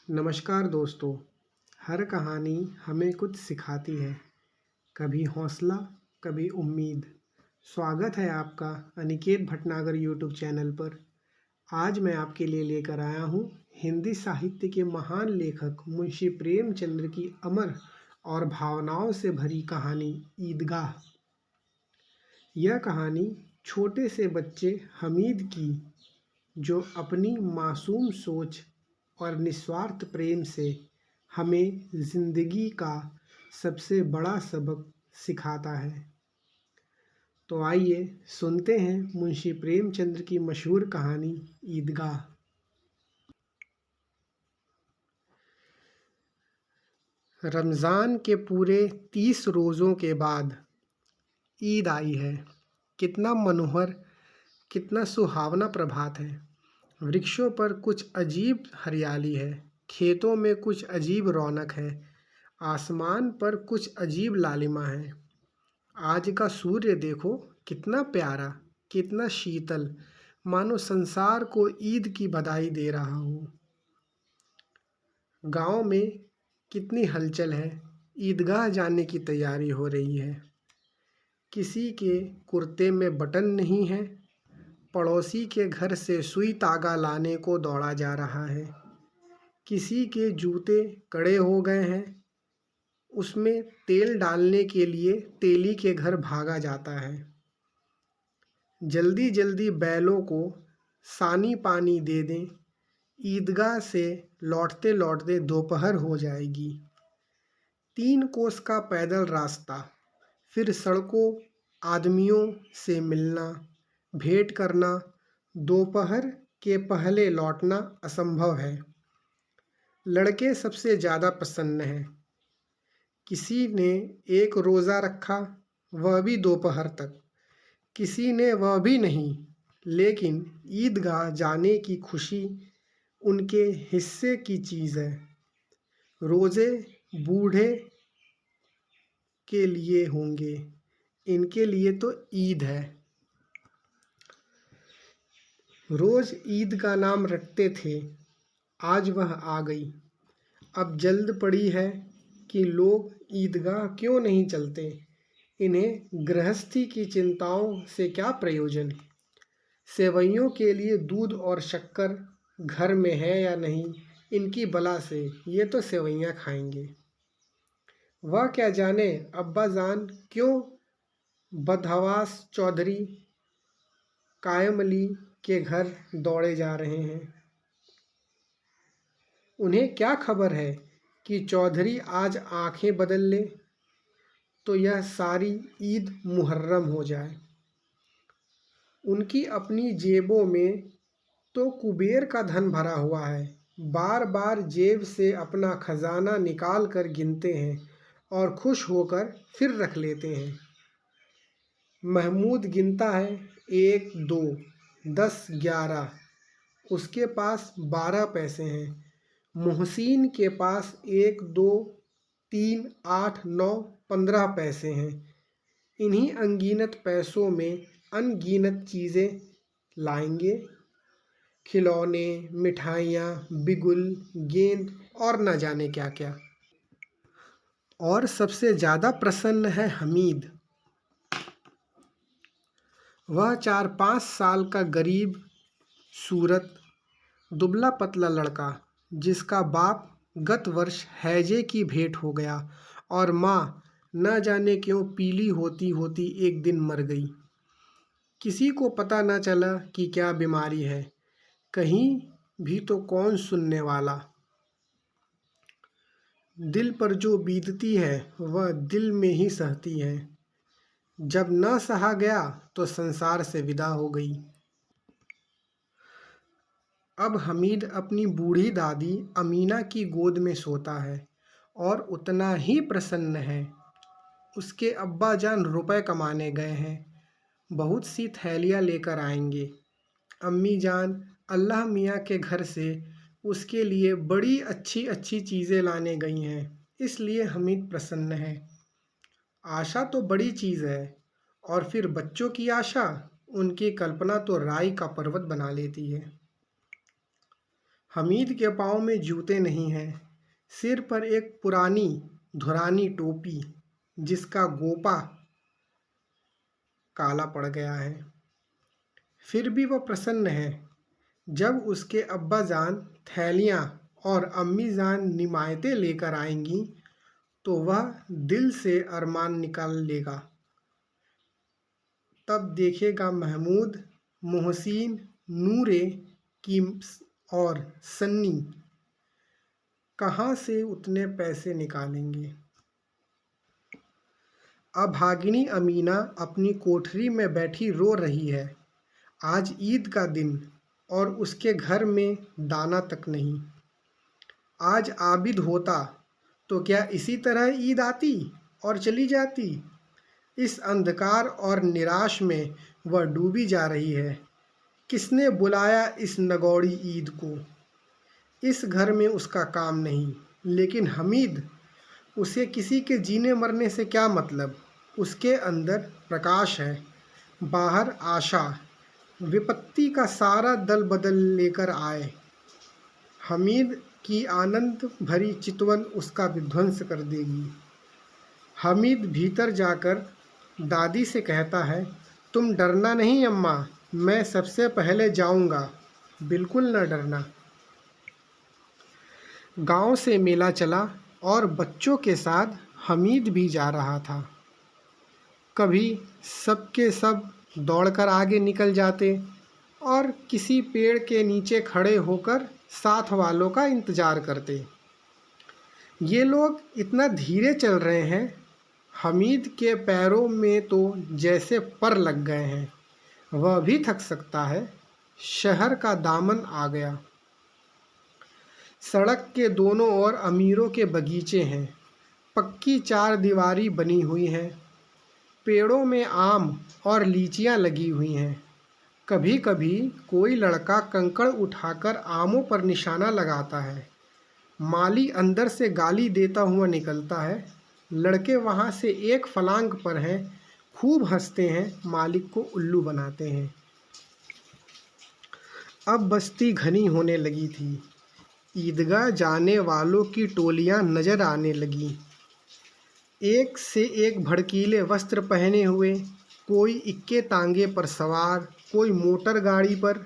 नमस्कार दोस्तों। हर कहानी हमें कुछ सिखाती है, कभी हौसला, कभी उम्मीद। स्वागत है आपका अनिकेत भटनागर यूट्यूब चैनल पर। आज मैं आपके लिए लेकर आया हूँ हिंदी साहित्य के महान लेखक मुंशी प्रेमचंद्र की अमर और भावनाओं से भरी कहानी ईदगाह। यह कहानी छोटे से बच्चे हमीद की, जो अपनी मासूम सोच और निस्वार्थ प्रेम से हमें ज़िंदगी का सबसे बड़ा सबक सिखाता है। तो आइए सुनते हैं मुंशी प्रेमचंद्र की मशहूर कहानी ईदगाह। रमज़ान के पूरे 30 रोज़ों के बाद ईद आई है। कितना मनोहर, कितना सुहावना प्रभात है। वृक्षों पर कुछ अजीब हरियाली है, खेतों में कुछ अजीब रौनक है, आसमान पर कुछ अजीब लालिमा है। आज का सूर्य देखो, कितना प्यारा, कितना शीतल, मानो संसार को ईद की बधाई दे रहा हो। गांव में कितनी हलचल है, ईदगाह जाने की तैयारी हो रही है। किसी के कुर्ते में बटन नहीं है, पड़ोसी के घर से सुई तागा लाने को दौड़ा जा रहा है। किसी के जूते कड़े हो गए हैं, उसमें तेल डालने के लिए तेली के घर भागा जाता है। जल्दी जल्दी बैलों को सानी पानी दे दें, ईदगाह से लौटते लौटते दोपहर हो जाएगी। 3 कोस का पैदल रास्ता, फिर सड़कों, आदमियों से मिलना, भेंट करना, दोपहर के पहले लौटना असंभव है। लड़के सबसे ज़्यादा प्रसन्न हैं। किसी ने एक रोज़ा रखा, वह भी दोपहर तक। किसी ने वह भी नहीं, लेकिन ईदगाह जाने की खुशी उनके हिस्से की चीज़ है। रोज़े बूढ़े के लिए होंगे, इनके लिए तो ईद है। रोज़ ईद का नाम रखते थे, आज वह आ गई। अब जल्द पड़ी है कि लोग ईदगाह क्यों नहीं चलते। इन्हें गृहस्थी की चिंताओं से क्या प्रयोजन। सेवैयों के लिए दूध और शक्कर घर में है या नहीं, इनकी बला से ये तो सेवैयाँ खाएंगे। वह क्या जाने अब्बा जान क्यों बदहवास चौधरी कायम अली के घर दौड़े जा रहे हैं। उन्हें क्या खबर है कि चौधरी आज आंखें बदल ले तो यह सारी ईद मुहर्रम हो जाए। उनकी अपनी जेबों में तो कुबेर का धन भरा हुआ है, बार बार जेब से अपना खजाना निकाल कर गिनते हैं और खुश होकर फिर रख लेते हैं। महमूद गिनता है 1, 2, 10, 11, उसके पास 12 पैसे हैं। मोहसिन के पास 1, 2, 3, 8, 9, 15 पैसे हैं। इन्हीं अनगिनत पैसों में अनगिनत चीज़ें लाएंगे, खिलौने, मिठाइयाँ, बिगुल, गेंद और न जाने क्या क्या। और सबसे ज़्यादा प्रसन्न है हमीद। वह 4-5 साल का गरीब सूरत दुबला पतला लड़का, जिसका बाप गत वर्ष हैजे की भेंट हो गया और माँ न जाने क्यों पीली होती होती एक दिन मर गई। किसी को पता न चला कि क्या बीमारी है, कहीं भी तो कौन सुनने वाला। दिल पर जो बीतती है वह दिल में ही सहती है। जब न सहा गया तो संसार से विदा हो गई। अब हमीद अपनी बूढ़ी दादी अमीना की गोद में सोता है और उतना ही प्रसन्न है। उसके अब्बा जान रुपए कमाने गए हैं, बहुत सी थैलियाँ लेकर आएंगे। अम्मी जान अल्लाह मियाँ के घर से उसके लिए बड़ी अच्छी अच्छी चीज़ें लाने गई हैं, इसलिए हमीद प्रसन्न है। आशा तो बड़ी चीज़ है, और फिर बच्चों की आशा, उनकी कल्पना तो राई का पर्वत बना लेती है। हमीद के पाँव में जूते नहीं हैं, सिर पर एक पुरानी धुरानी टोपी जिसका गोपा काला पड़ गया है। फिर भी वह प्रसन्न है। जब उसके अब्बा जान थैलियाँ और अम्मी जान निमायतें लेकर आएंगी तो वह दिल से अरमान निकाल लेगा। तब देखेगा महमूद, मोहसिन, नूरे की और सन्नी कहाँ से उतने पैसे निकालेंगे। अभागिनी अमीना अपनी कोठरी में बैठी रो रही है। आज ईद का दिन और उसके घर में दाना तक नहीं। आज आबिद होता तो क्या इसी तरह ईद आती और चली जाती। इस अंधकार और निराश में वह डूबी जा रही है। किसने बुलाया इस नगौड़ी ईद को। इस घर में उसका काम नहीं, लेकिन हमीद, उसे किसी के जीने मरने से क्या मतलब। उसके अंदर प्रकाश है, बाहर आशा। विपत्ति का सारा दल बदल लेकर आए, हमीद की आनंद भरी चितवन उसका विध्वंस कर देगी। हमीद भीतर जाकर दादी से कहता है, तुम डरना नहीं अम्मा, मैं सबसे पहले जाऊंगा, बिल्कुल न डरना। गांव से मेला चला और बच्चों के साथ हमीद भी जा रहा था। कभी सब के सब दौड़कर आगे निकल जाते और किसी पेड़ के नीचे खड़े होकर साथ वालों का इंतज़ार करते। ये लोग इतना धीरे चल रहे हैं, हमीद के पैरों में तो जैसे पर लग गए हैं। वह भी थक सकता है। शहर का दामन आ गया। सड़क के दोनों ओर अमीरों के बगीचे हैं। पक्की चार दीवारी बनी हुई है। पेड़ों में आम और लीचियां लगी हुई हैं। कभी कभी कोई लड़का कंकड़ उठाकर आमों पर निशाना लगाता है। माली अंदर से गाली देता हुआ निकलता है। लड़के वहाँ से एक फलांग पर हैं, खूब हंसते हैं, मालिक को उल्लू बनाते हैं। अब बस्ती घनी होने लगी थी। ईदगाह जाने वालों की टोलियां नजर आने लगीं। एक से एक भड़कीले वस्त्र पहने हुए, कोई इक्के तांगे पर सवार, कोई मोटर गाड़ी पर।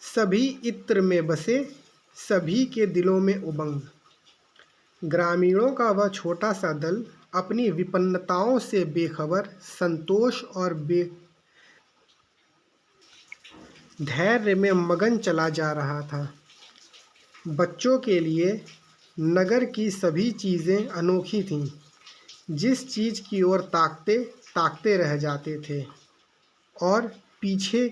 सभी इत्र में बसे, सभी के दिलों में उमंग। ग्रामीणों का वह छोटा सा दल अपनी विपन्नताओं से बेखबर, संतोष और धैर्य में मगन चला जा रहा था। बच्चों के लिए नगर की सभी चीज़ें अनोखी थीं। जिस चीज़ की ओर ताकते ताकते रह जाते थे और पीछे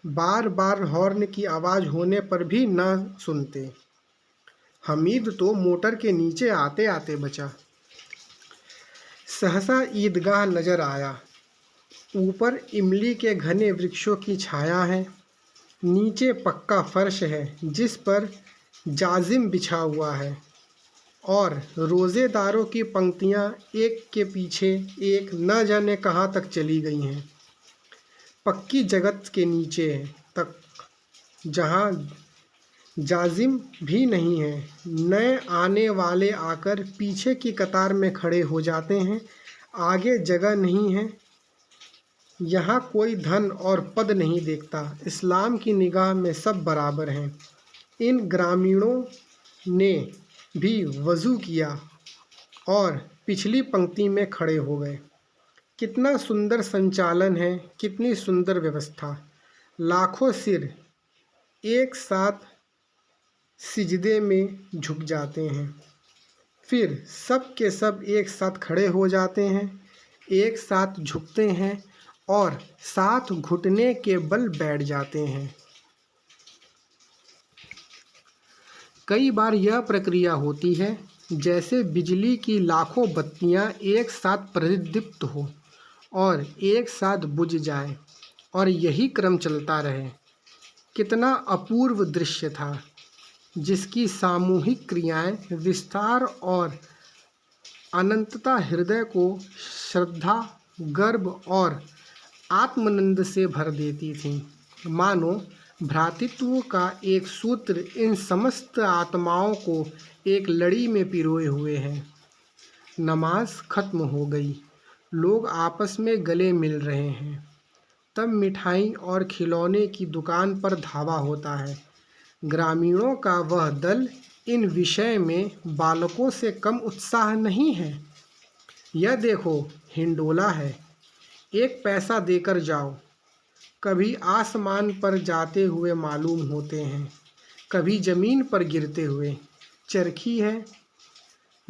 बार बार हॉर्न की आवाज़ होने पर भी न सुनते। हमीद तो मोटर के नीचे आते आते बचा। सहसा ईदगाह नजर आया। ऊपर इमली के घने वृक्षों की छाया है। नीचे पक्का फर्श है जिस पर जाजिम बिछा हुआ है और रोज़ेदारों की पंक्तियां एक के पीछे एक न जाने कहाँ तक चली गई हैं। पक्की जगत के नीचे तक, जहाँ जाजिम भी नहीं है। नए आने वाले आकर पीछे की कतार में खड़े हो जाते हैं। आगे जगह नहीं है। यहाँ कोई धन और पद नहीं देखता। इस्लाम की निगाह में सब बराबर हैं। इन ग्रामीणों ने भी वज़ू किया और पिछली पंक्ति में खड़े हो गए। कितना सुंदर संचालन है, कितनी सुंदर व्यवस्था। लाखों सिर एक साथ सिजदे में झुक जाते हैं, फिर सब के सब एक साथ खड़े हो जाते हैं, एक साथ झुकते हैं और साथ घुटने के बल बैठ जाते हैं। कई बार यह प्रक्रिया होती है जैसे बिजली की लाखों बत्तियां एक साथ प्रदीप्त हो और एक साथ बुझ जाए और यही क्रम चलता रहे। कितना अपूर्व दृश्य था, जिसकी सामूहिक क्रियाएं विस्तार और अनंतता हृदय को श्रद्धा, गर्व और आत्मानंद से भर देती थीं। मानो भ्रातृत्व का एक सूत्र इन समस्त आत्माओं को एक लड़ी में पिरोए हुए है। नमाज खत्म हो गई, लोग आपस में गले मिल रहे हैं। तब मिठाई और खिलौने की दुकान पर धावा होता है। ग्रामीणों का वह दल इन विषय में बालकों से कम उत्साह नहीं है। यह देखो, हिंडोला है, 1 पैसा देकर जाओ। कभी आसमान पर जाते हुए मालूम होते हैं, कभी ज़मीन पर गिरते हुए। चरखी है,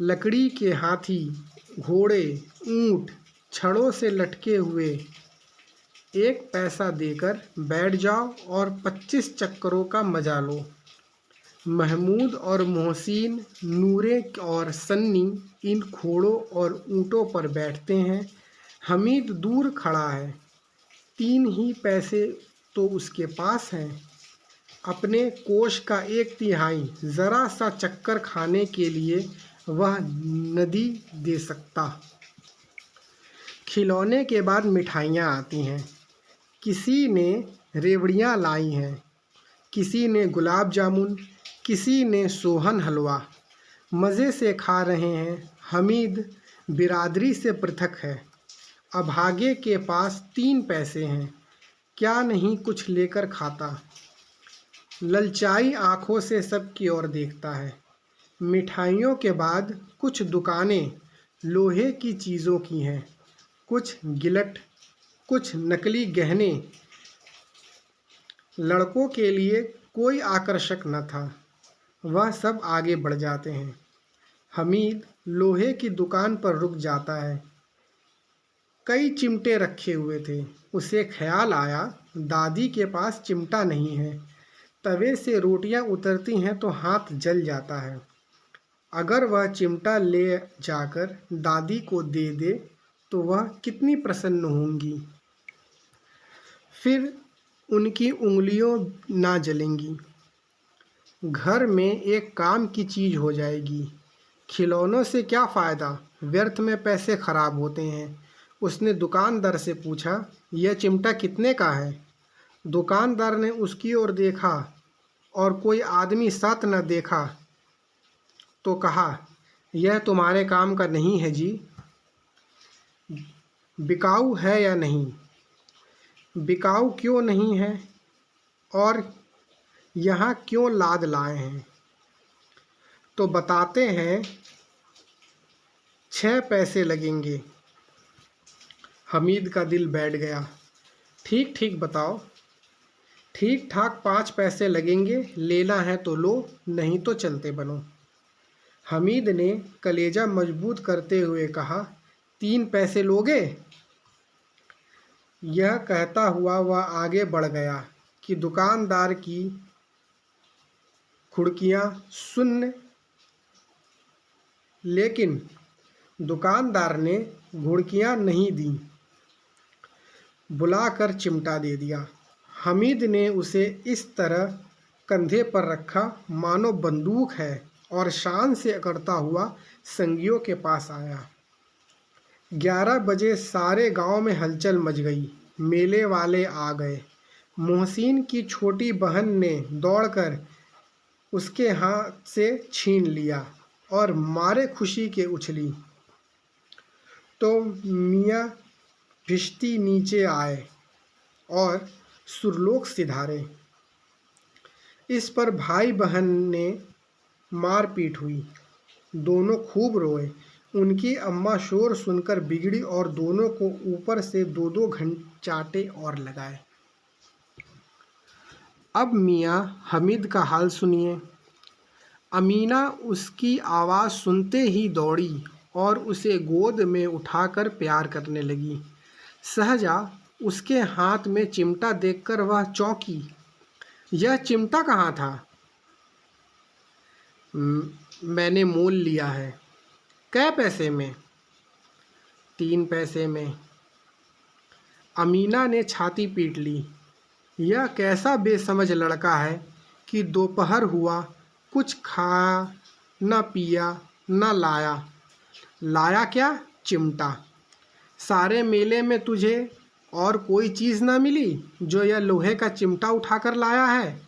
लकड़ी के हाथी, घोड़े, ऊँट छड़ों से लटके हुए। 1 पैसा देकर बैठ जाओ और 25 चक्करों का मजा लो। महमूद और मोहसिन, नूरे और सन्नी इन घोड़ों और ऊँटों पर बैठते हैं। हमीद दूर खड़ा है, 3 ही पैसे तो उसके पास हैं। अपने कोष का 1/3 ज़रा सा चक्कर खाने के लिए वह नदी दे सकता। खिलौने के बाद मिठाइयाँ आती हैं। किसी ने रेवड़ियाँ लाई हैं, किसी ने गुलाब जामुन, किसी ने सोहन हलवा। मज़े से खा रहे हैं। हमीद बिरादरी से पृथक है। अभागे के पास 3 पैसे हैं, क्या नहीं कुछ लेकर खाता। ललचाई आँखों से सबकी ओर देखता है। मिठाइयों के बाद कुछ दुकानें लोहे की चीज़ों की हैं, कुछ गिलट, कुछ नकली गहने। लड़कों के लिए कोई आकर्षक न था। वह सब आगे बढ़ जाते हैं। हमीद लोहे की दुकान पर रुक जाता है। कई चिमटे रखे हुए थे। उसे ख्याल आया, दादी के पास चिमटा नहीं है। तवे से रोटियां उतरती हैं तो हाथ जल जाता है। अगर वह चिमटा ले जाकर दादी को दे दे तो वह कितनी प्रसन्न होंगी। फिर उनकी उंगलियों ना जलेंगी। घर में एक काम की चीज़ हो जाएगी। खिलौनों से क्या फ़ायदा, व्यर्थ में पैसे खराब होते हैं। उसने दुकानदार से पूछा, यह चिमटा कितने का है? दुकानदार ने उसकी ओर देखा और कोई आदमी साथ न देखा तो कहा, यह तुम्हारे काम का नहीं है जी। बिकाऊ है या नहीं? बिकाऊ क्यों नहीं है और यहाँ क्यों लाद लाए हैं? तो बताते हैं, 6 पैसे लगेंगे। हमीद का दिल बैठ गया। ठीक ठीक बताओ। ठीक ठाक 5 पैसे लगेंगे, लेना है तो लो, नहीं तो चलते बनो। हमीद ने कलेजा मजबूत करते हुए कहा, 3 पैसे लोगे? यह कहता हुआ वह आगे बढ़ गया कि दुकानदार की खिड़कियां शून्य, लेकिन दुकानदार ने घुड़कियां नहीं दी, बुलाकर चिमटा दे दिया। हमीद ने उसे इस तरह कंधे पर रखा मानो बंदूक है और शान से अकड़ता हुआ संगियों के पास आया। 11 बजे सारे गांव में हलचल मच गई। मेले वाले आ गए। मोहसिन की छोटी बहन ने दौड़कर उसके हाथ से छीन लिया और मारे खुशी के उछली। तो मियाँ भिश्ती नीचे आए और सुरलोक सिधारे। इस पर भाई बहन ने मारपीट हुई। दोनों खूब रोए। उनकी अम्मा शोर सुनकर बिगड़ी और दोनों को ऊपर से 2-2 चांटे और लगाए। अब मियाँ हमीद का हाल सुनिए। अमीना उसकी आवाज़ सुनते ही दौड़ी और उसे गोद में उठाकर प्यार करने लगी। सहजा उसके हाथ में चिमटा देखकर वह चौंकी। यह चिमटा कहाँ था? मैंने मोल लिया है। कै पैसे में? 3 पैसे में। अमीना ने छाती पीट ली। यह कैसा बेसमझ लड़का है कि दोपहर हुआ, कुछ खाया न पिया न लाया। लाया क्या? चिमटा। सारे मेले में तुझे और कोई चीज़ ना मिली जो यह लोहे का चिमटा उठाकर लाया है।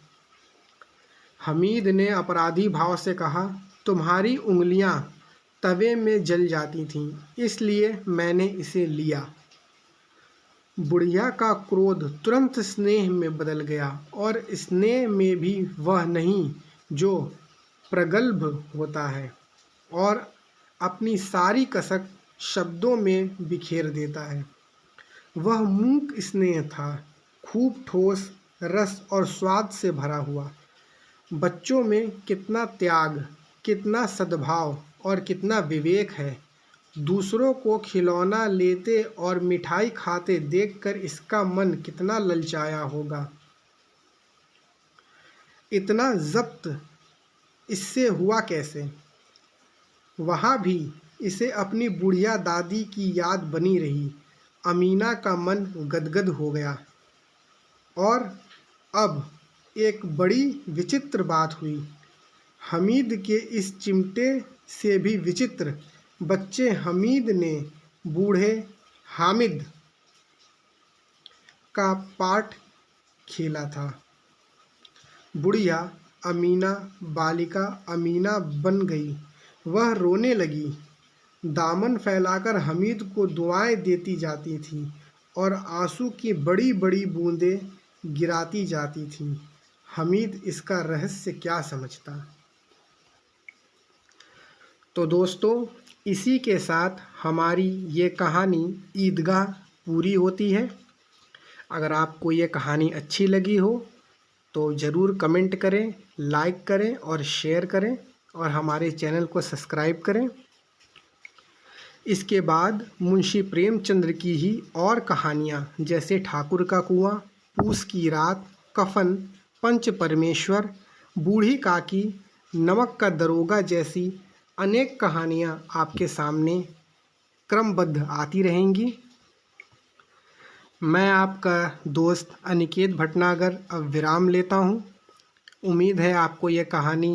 हमीद ने अपराधी भाव से कहा, तुम्हारी उंगलियां तवे में जल जाती थीं, इसलिए मैंने इसे लिया। बुढ़िया का क्रोध तुरंत स्नेह में बदल गया, और स्नेह में भी वह नहीं जो प्रगल्भ होता है और अपनी सारी कसक शब्दों में बिखेर देता है। वह मूक स्नेह था, खूब ठोस, रस और स्वाद से भरा हुआ। बच्चों में कितना त्याग, कितना सद्भाव और कितना विवेक है। दूसरों को खिलौना लेते और मिठाई खाते देखकर इसका मन कितना ललचाया होगा। इतना जब्त इससे हुआ कैसे? वहाँ भी इसे अपनी बुढ़िया दादी की याद बनी रही। अमीना का मन गदगद हो गया। और अब एक बड़ी विचित्र बात हुई। हमीद के इस चिमटे से भी विचित्र, बच्चे हमीद ने बूढ़े हामिद का पाठ खेला था। बुढ़िया अमीना बालिका अमीना बन गई। वह रोने लगी, दामन फैलाकर हमीद को दुआएं देती जाती थी और आंसू की बड़ी बड़ी बूंदें गिराती जाती थीं। हमीद इसका रहस्य क्या समझता? तो दोस्तों, इसी के साथ हमारी ये कहानी ईदगाह पूरी होती है। अगर आपको ये कहानी अच्छी लगी हो तो ज़रूर कमेंट करें, लाइक करें और शेयर करें, और हमारे चैनल को सब्सक्राइब करें। इसके बाद मुंशी प्रेमचंद्र की ही और कहानियाँ, जैसे ठाकुर का कुआं, पूस की रात, कफन, पंच परमेश्वर, बूढ़ी काकी, नमक का दरोगा जैसी अनेक कहानियाँ आपके सामने क्रमबद्ध आती रहेंगी। मैं आपका दोस्त अनिकेत भटनागर अब विराम लेता हूँ। उम्मीद है आपको ये कहानी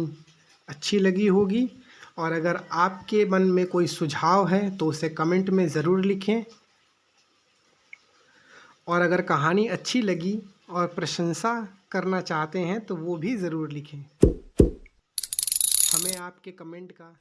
अच्छी लगी होगी, और अगर आपके मन में कोई सुझाव है तो उसे कमेंट में ज़रूर लिखें। और अगर कहानी अच्छी लगी और प्रशंसा करना चाहते हैं तो वो भी ज़रूर लिखें। हमें आपके कमेंट का